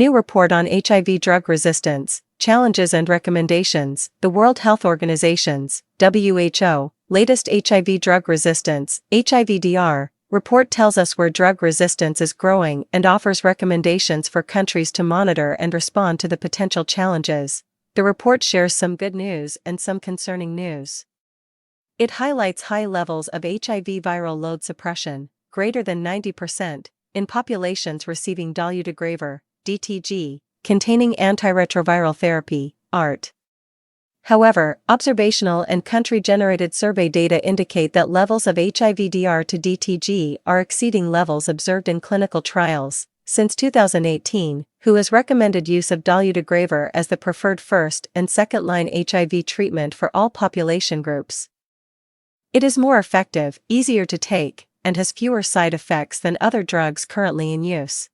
New report on HIV drug resistance, challenges and recommendations. The World Health Organization's WHO latest HIV drug resistance (HIV-DR) report tells us where drug resistance is growing and offers recommendations for countries to monitor and respond to the potential challenges. The report shares some good news and some concerning news. It highlights high levels of HIV viral load suppression, greater than 90%, in populations receiving dolutegravir (DTG), containing antiretroviral therapy (ART). However, observational and country-generated survey data indicate that levels of HIV-DR to DTG are exceeding levels observed in clinical trials. Since 2018, WHO has recommended use of dolutegravir as the preferred first and second-line HIV treatment for all population groups. It is more effective, easier to take, and has fewer side effects than other drugs currently in use.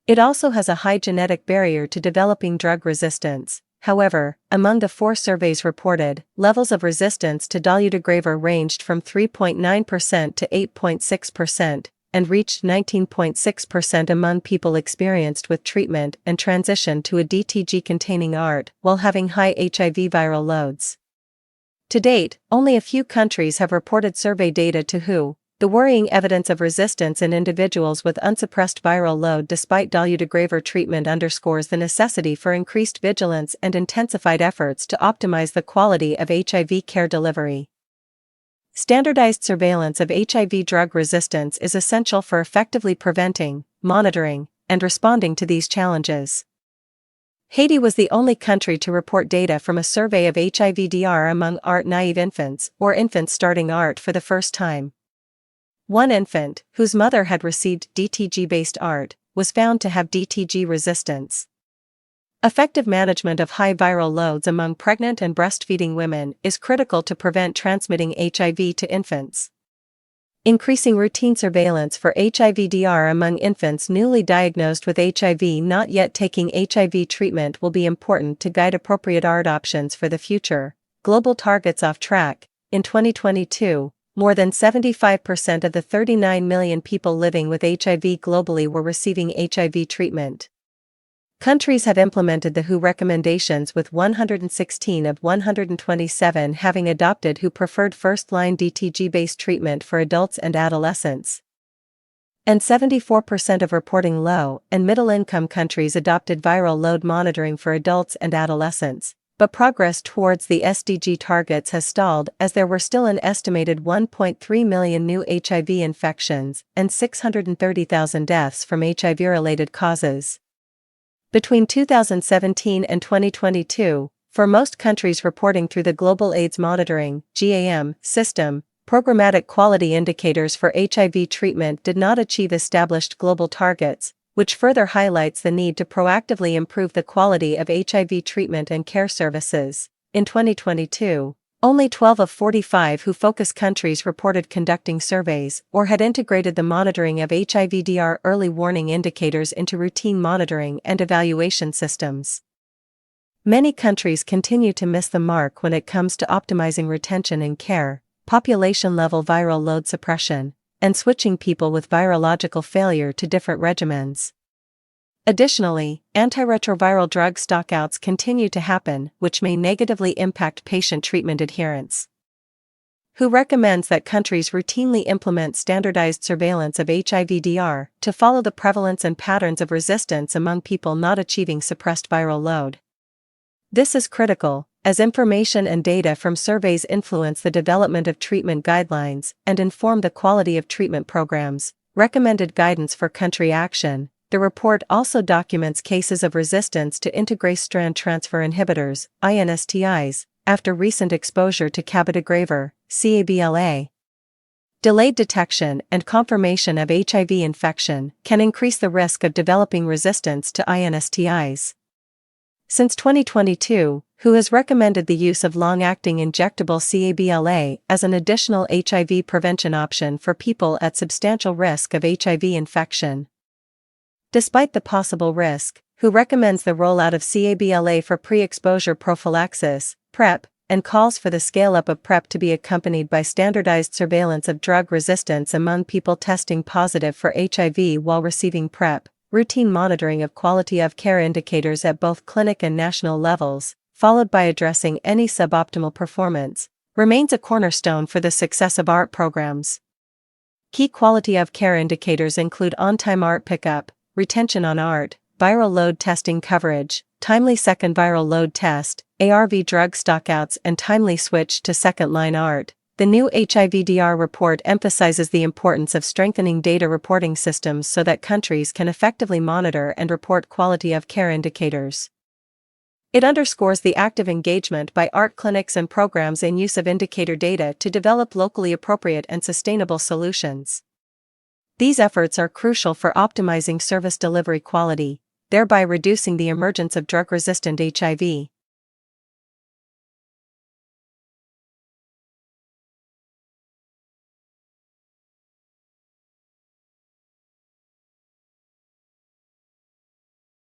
It also has a high genetic barrier to developing drug resistance. However, among the 4 surveys reported, levels of resistance to dolutegravir ranged from 3.9% to 8.6% and reached 19.6% among people experienced with treatment and transitioned to a DTG-containing ART while having high HIV viral loads. To date, only a few countries have reported survey data to WHO. The worrying evidence of resistance in individuals with unsuppressed viral load despite dolutegravir treatment underscores the necessity for increased vigilance and intensified efforts to optimize the quality of HIV care delivery. Standardized surveillance of HIV drug resistance is essential for effectively preventing, monitoring, and responding to these challenges. Haiti was the only country to report data from a survey of HIV-DR among ART-naive infants or infants starting ART for the first time. One infant, whose mother had received DTG-based ART, was found to have DTG resistance. Effective management of high viral loads among pregnant and breastfeeding women is critical to prevent transmitting HIV to infants. Increasing routine surveillance for HIV-DR among infants newly diagnosed with HIV not yet taking HIV treatment will be important to guide appropriate ART options for the future. Global targets off track. In 2022, more than 75% of the 39 million people living with HIV globally were receiving HIV treatment. Countries have implemented the WHO recommendations, with 116 of 127 having adopted WHO preferred first-line DTG-based treatment for adults and adolescents. And 74% of reporting low- and middle-income countries adopted viral load monitoring for adults and adolescents. But progress towards the SDG targets has stalled, as there were still an estimated 1.3 million new HIV infections and 630,000 deaths from HIV-related causes. Between 2017 and 2022, for most countries reporting through the Global AIDS Monitoring (GAM) system, programmatic quality indicators for HIV treatment did not achieve established global targets, which further highlights the need to proactively improve the quality of HIV treatment and care services. In 2022, only 12 of 45 WHO-focus countries reported conducting surveys or had integrated the monitoring of HIV-DR early warning indicators into routine monitoring and evaluation systems. Many countries continue to miss the mark when it comes to optimizing retention in care, population-level viral load suppression, and switching people with virological failure to different regimens. Additionally, antiretroviral drug stockouts continue to happen, which may negatively impact patient treatment adherence. WHO recommends that countries routinely implement standardized surveillance of HIV-DR to follow the prevalence and patterns of resistance among people not achieving suppressed viral load. This is critical, as information and data from surveys influence the development of treatment guidelines and inform the quality of treatment programs. Recommended guidance for country action. The report also documents cases of resistance to integrase strand transfer inhibitors, INSTIs, after recent exposure to cabotegravir, CABLA. Delayed detection and confirmation of HIV infection can increase the risk of developing resistance to INSTIs. Since 2022, WHO has recommended the use of long-acting injectable CABLA as an additional HIV prevention option for people at substantial risk of HIV infection. Despite the possible risk, WHO recommends the rollout of CABLA for pre-exposure prophylaxis, PrEP, and calls for the scale-up of PrEP to be accompanied by standardized surveillance of drug resistance among people testing positive for HIV while receiving PrEP. routine monitoring of quality of care indicators at both clinic and national levels, followed by addressing any suboptimal performance, remains a cornerstone for the success of ART programs. Key quality of care indicators include on-time ART pickup, retention on ART, viral load testing coverage, timely second viral load test, ARV drug stockouts and timely switch to second-line ART. The new HIV-DR report emphasizes the importance of strengthening data reporting systems so that countries can effectively monitor and report quality of care indicators. It underscores the active engagement by ART clinics and programs in use of indicator data to develop locally appropriate and sustainable solutions. These efforts are crucial for optimizing service delivery quality, thereby reducing the emergence of drug-resistant HIV.